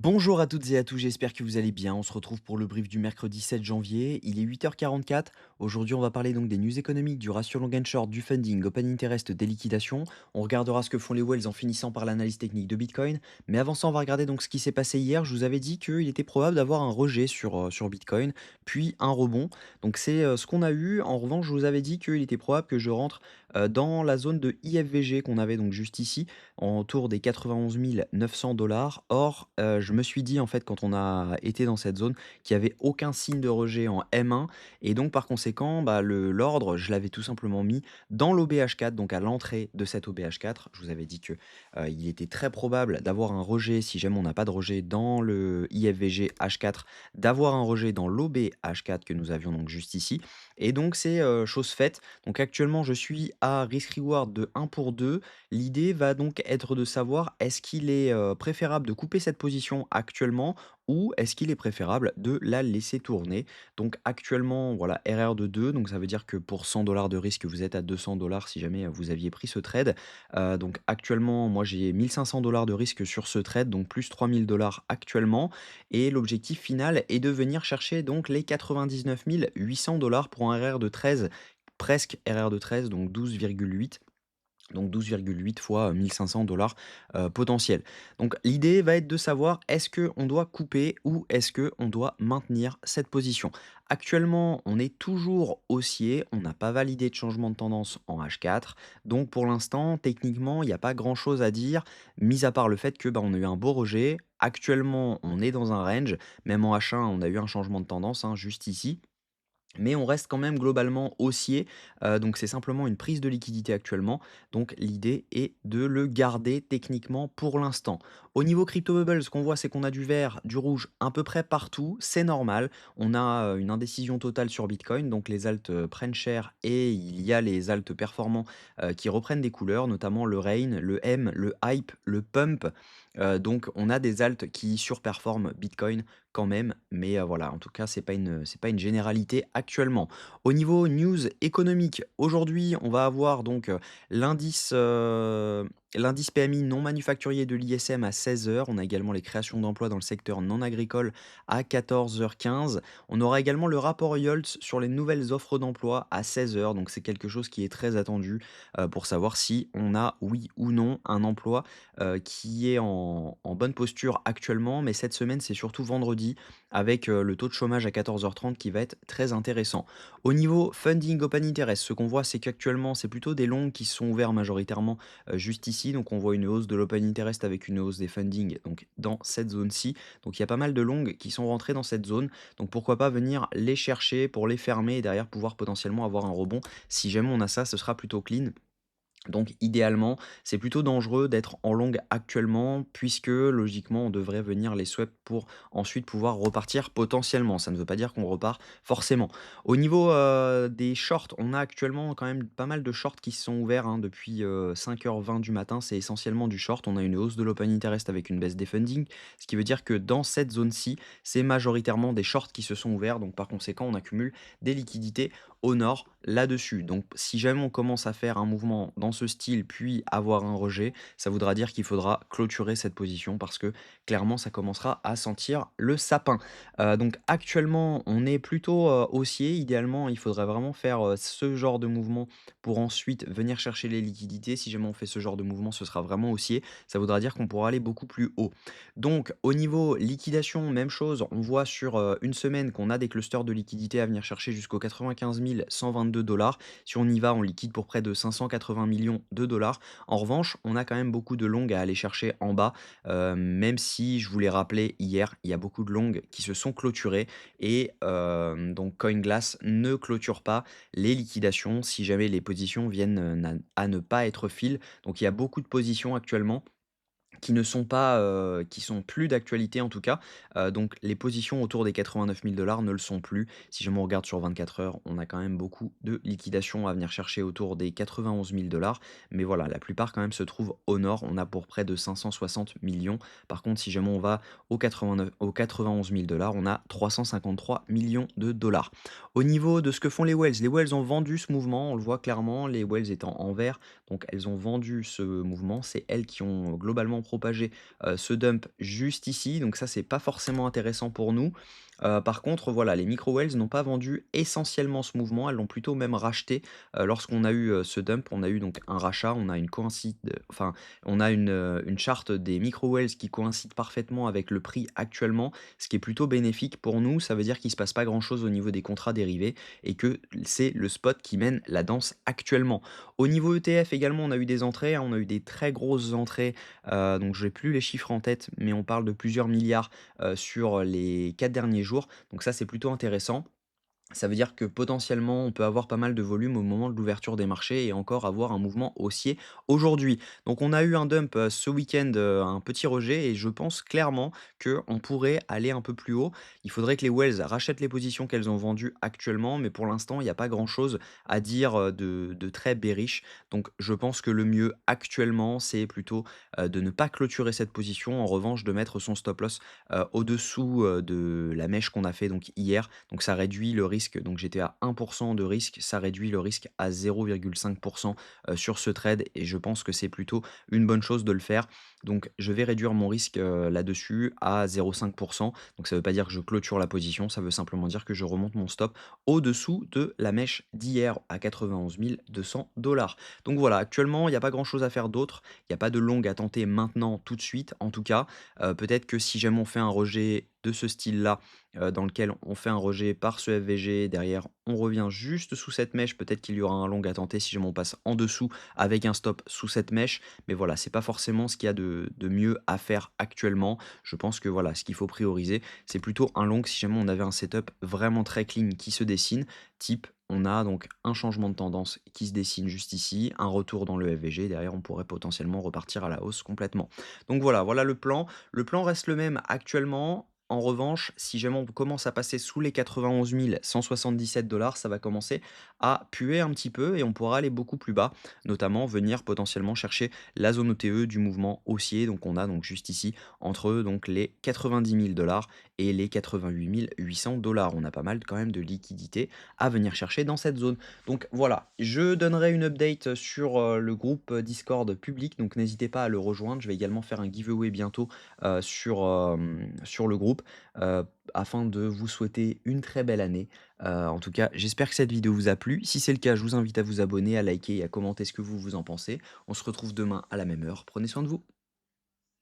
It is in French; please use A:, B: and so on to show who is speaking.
A: Bonjour à toutes et à tous, j'espère que vous allez bien. On se retrouve pour le brief du mercredi 7 janvier. Il est 8h44. Aujourd'hui, on va parler donc des news économiques, du ratio long and short, du funding, open interest, des liquidations. On regardera ce que font les whales en finissant par l'analyse technique de Bitcoin. Mais avant ça, on va regarder donc ce qui s'est passé hier. Je vous avais dit qu'il était probable d'avoir un rejet sur Bitcoin, puis un rebond. Donc c'est ce qu'on a eu. En revanche, je vous avais dit qu'il était probable que je rentre dans la zone de IFVG qu'on avait donc juste ici autour des 91 900 dollars. Or, je me suis dit, en fait, quand on a été dans cette zone, qu'il y avait aucun signe de rejet en M1 et donc par conséquent, bah, l'ordre, je l'avais tout simplement mis dans l'OBH4, donc à l'entrée de cet OBH4. Je vous avais dit que, il était très probable d'avoir un rejet, si jamais on n'a pas de rejet dans le IFVG H4, d'avoir un rejet dans l'OBH4 que nous avions donc juste ici et donc c'est, chose faite. Donc actuellement, je suis à risk reward de 1 pour 2. L'idée va donc être de savoir est-ce qu'il est, préférable de couper cette position actuellement ou est-ce qu'il est préférable de la laisser tourner? Donc actuellement, voilà, RR de 2, donc ça veut dire que pour 100 de risque, vous êtes à 200 si jamais, vous aviez pris ce trade. Donc actuellement, moi j'ai 1 500 de risque sur ce trade, donc plus 3 000 actuellement et l'objectif final est de venir chercher donc les 99 800 pour un RR de 13, presque RR de 13, donc 12,8. Donc 12,8 fois 1 500 potentiel. Donc l'idée va être de savoir est-ce qu'on doit couper ou est-ce qu'on doit maintenir cette position. Actuellement, on est toujours haussier, on n'a pas validé de changement de tendance en H4. Donc pour l'instant, techniquement, il n'y a pas grand-chose à dire, mis à part le fait que bah, on a eu un beau rejet. Actuellement, on est dans un range, même en H1, on a eu un changement de tendance, hein, juste ici. Mais on reste quand même globalement haussier, donc c'est simplement une prise de liquidité actuellement. Donc l'idée est de le garder techniquement pour l'instant. Au niveau crypto bubble, ce qu'on voit, c'est qu'on a du vert, du rouge à peu près partout, c'est normal. On a, une indécision totale sur Bitcoin, donc les alts, prennent cher et il y a les alts performants, qui reprennent des couleurs, notamment le Rain, le M, le Hype, le Pump. Donc on a des alts qui surperforment Bitcoin quand même, mais voilà, en tout cas, c'est pas une généralité actuellement. Au niveau news économique, aujourd'hui, on va avoir donc, l'indice, l'indice PMI non manufacturier de l'ISM à 16 heures. On a également les créations d'emplois dans le secteur non agricole à 14h15. On aura également le rapport IOLTS sur les nouvelles offres d'emploi à 16 heures. Donc c'est quelque chose qui est très attendu, pour savoir si on a, oui ou non, un emploi, qui est en bonne posture actuellement. Mais cette semaine, c'est surtout vendredi avec, le taux de chômage à 14h30 qui va être très intéressant. Au niveau funding open interest, ce qu'on voit, c'est qu'actuellement, c'est plutôt des longs qui sont ouverts majoritairement, juste ici. Donc on voit une hausse de l'open interest avec une hausse des funding donc dans cette zone-ci. Donc il y a pas mal de longs qui sont rentrés dans cette zone. Donc pourquoi pas venir les chercher pour les fermer et derrière pouvoir potentiellement avoir un rebond. Si jamais on a ça, ce sera plutôt clean. Donc idéalement, c'est plutôt dangereux d'être en longue actuellement puisque logiquement on devrait venir les swaps pour ensuite pouvoir repartir potentiellement. Ça ne veut pas dire qu'on repart forcément. Au niveau, des shorts, on a actuellement quand même pas mal de shorts qui se sont ouverts, hein, depuis, 5h20 du matin. C'est essentiellement du short. On a une hausse de l'open interest avec une baisse des funding, ce qui veut dire que dans cette zone-ci, c'est majoritairement des shorts qui se sont ouverts. Donc par conséquent, on accumule des liquidités au nord là-dessus. Donc si jamais on commence à faire un mouvement dans ce style, puis avoir un rejet, ça voudra dire qu'il faudra clôturer cette position parce que clairement ça commencera à sentir le sapin. Donc actuellement on est plutôt haussier. Idéalement il faudrait vraiment faire ce genre de mouvement pour ensuite venir chercher les liquidités. Si jamais on fait ce genre de mouvement, ce sera vraiment haussier. Ça voudra dire qu'on pourra aller beaucoup plus haut. Donc au niveau liquidation, même chose, on voit sur, une semaine qu'on a des clusters de liquidités à venir chercher jusqu'aux 95 122 dollars. Si on y va, on liquide pour près de 580 millions de dollars. En revanche, on a quand même beaucoup de longues à aller chercher en bas, même si je vous l'ai rappelé hier, il y a beaucoup de longues qui se sont clôturées et donc CoinGlass ne clôture pas les liquidations si jamais les positions viennent, à ne pas être fill. Donc il y a beaucoup de positions actuellement qui ne sont pas, qui sont plus d'actualité en tout cas, donc les positions autour des 89 000 ne le sont plus. Si jamais on regarde sur 24 heures, on a quand même beaucoup de liquidations à venir chercher autour des 91 000 mais voilà, la plupart quand même se trouvent au nord. On a pour près de 560 millions. Par contre, si jamais on va aux 91 000 on a 353 millions de dollars. Au niveau de ce que font les whales ont vendu ce mouvement, on le voit clairement, les whales étant en vert, donc elles ont vendu ce mouvement. C'est elles qui ont globalement propagé ce dump juste ici, donc ça, c'est pas forcément intéressant pour nous. Par contre, voilà, les micro whales n'ont pas vendu essentiellement ce mouvement, elles l'ont plutôt même racheté. Lorsqu'on a eu, ce dump, on a eu donc un rachat, on a une enfin, on a une charte des micro whales qui coïncide parfaitement avec le prix actuellement, ce qui est plutôt bénéfique pour nous. Ça veut dire qu'il se passe pas grand-chose au niveau des contrats dérivés et que c'est le spot qui mène la danse actuellement. Au niveau ETF également, on a eu des entrées, hein, on a eu des très grosses entrées, donc j'ai plus les chiffres en tête, mais on parle de plusieurs milliards, sur les 4 derniers jours, donc ça, c'est plutôt intéressant. Ça veut dire que potentiellement, on peut avoir pas mal de volume au moment de l'ouverture des marchés et encore avoir un mouvement haussier aujourd'hui. Donc on a eu un dump ce week-end, un petit rejet et je pense clairement qu'on pourrait aller un peu plus haut. Il faudrait que les Wells rachètent les positions qu'elles ont vendues actuellement, mais pour l'instant, il n'y a pas grand-chose à dire de très bearish. Donc je pense que le mieux actuellement, c'est plutôt de ne pas clôturer cette position. En revanche, de mettre son stop loss au-dessous de la mèche qu'on a fait donc hier. Donc ça réduit le risque, donc j'étais à 1 de risque, ça réduit le risque à 0,5 sur ce trade et je pense que c'est plutôt une bonne chose de le faire. Donc je vais réduire mon risque, là-dessus à 0,5. Donc ça ne veut pas dire que je clôture la position, ça veut simplement dire que je remonte mon stop au-dessous de la mèche d'hier à 91 200 $. Donc voilà, actuellement, il n'y a pas grand-chose à faire d'autre. Il n'y a pas de longue à tenter maintenant, tout de suite, en tout cas. Peut-être que si jamais on fait un rejet de ce style-là, dans lequel on fait un rejet par ce FVG, derrière on revient juste sous cette mèche, peut-être qu'il y aura un long à tenter si jamais on passe en dessous avec un stop sous cette mèche. Mais voilà, c'est pas forcément ce qu'il y a de mieux à faire actuellement. Je pense que voilà, ce qu'il faut prioriser, c'est plutôt un long si jamais on avait un setup vraiment très clean qui se dessine, type on a donc un changement de tendance qui se dessine juste ici, un retour dans le FVG, derrière on pourrait potentiellement repartir à la hausse complètement. Donc voilà, voilà le plan. Le plan reste le même actuellement. En revanche, si jamais on commence à passer sous les 91 177 $, ça va commencer à puer un petit peu et on pourra aller beaucoup plus bas, notamment venir potentiellement chercher la zone OTE du mouvement haussier. Donc on a donc juste ici entre donc les 90 000 $ et les 88 800 $. On a pas mal quand même de liquidités à venir chercher dans cette zone. Donc voilà, je donnerai une update sur le groupe Discord public, donc n'hésitez pas à le rejoindre. Je vais également faire un giveaway bientôt sur le groupe, heu, afin de vous souhaiter une très belle année. En tout cas, j'espère que cette vidéo vous a plu. Si c'est le cas, je vous invite à vous abonner, à liker et à commenter ce que vous en pensez. On se retrouve demain à la même heure. Prenez soin de vous.